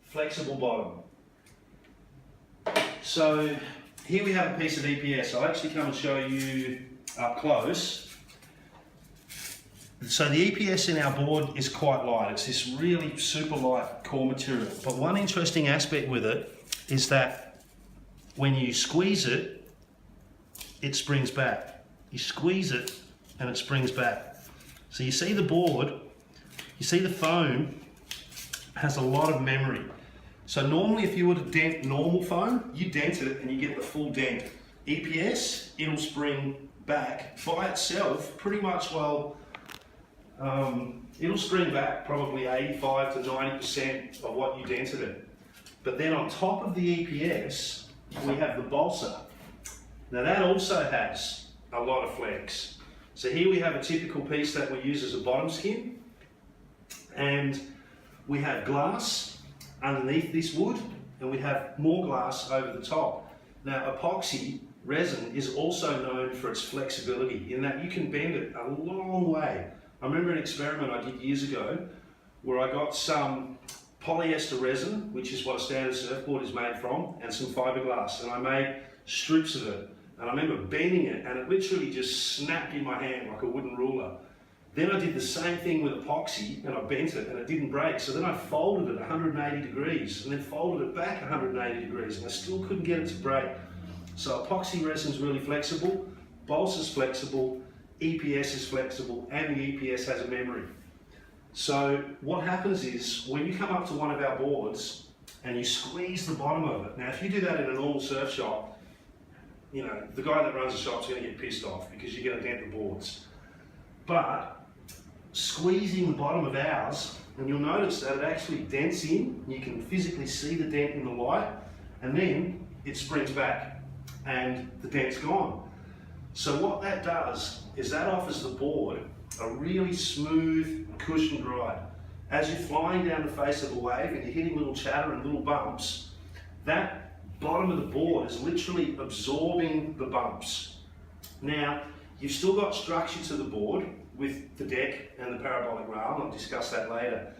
flexible bottom. So here we have a piece of EPS. I'll actually come and show you up close. So the EPS in our board is quite light. It's this really super light core material. But one interesting aspect with it is that when you squeeze it, it springs back. You squeeze it and it springs back. So you see the board, you see the foam has a lot of memory. So normally if you were to dent normal foam, you dent it and you get the full dent. EPS, it'll spring back by itself pretty much, well, it'll spring back probably 85 to 90% of what you dented it. But then on top of the EPS, we have the balsa. Now that also has a lot of flex. So here we have a typical piece that we use as a bottom skin, and we have glass underneath this wood, and we have more glass over the top. Now epoxy resin is also known for its flexibility in that you can bend it a long way. I remember an experiment I did years ago where I got some polyester resin, which is what a standard surfboard is made from, and some fiberglass, and I made strips of it. And I remember bending it and it literally just snapped in my hand like a wooden ruler. Then I did the same thing with epoxy and I bent it and it didn't break. So then I folded it 180 degrees and then folded it back 180 degrees and I still couldn't get it to break. So epoxy resin is really flexible, balsa is flexible, EPS is flexible, and the EPS has a memory. So what happens is when you come up to one of our boards and you squeeze the bottom of it. Now if you do that in a normal surf shop, you know, the guy that runs the shop's going to get pissed off because you're going to dent the boards. But squeezing the bottom of ours, and you'll notice that it actually dents in, you can physically see the dent in the light, and then it springs back and the dent's gone. So what that does is that offers the board a really smooth, cushioned ride. As you're flying down the face of a wave and you're hitting little chatter and little bumps, that bottom of the board is literally absorbing the bumps. Now, you've still got structure to the board with the deck and the parabolic rail, and I'll discuss that later.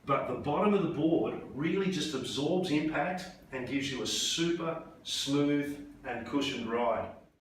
But the bottom of the board really just absorbs impact and gives you a super smooth and cushioned ride.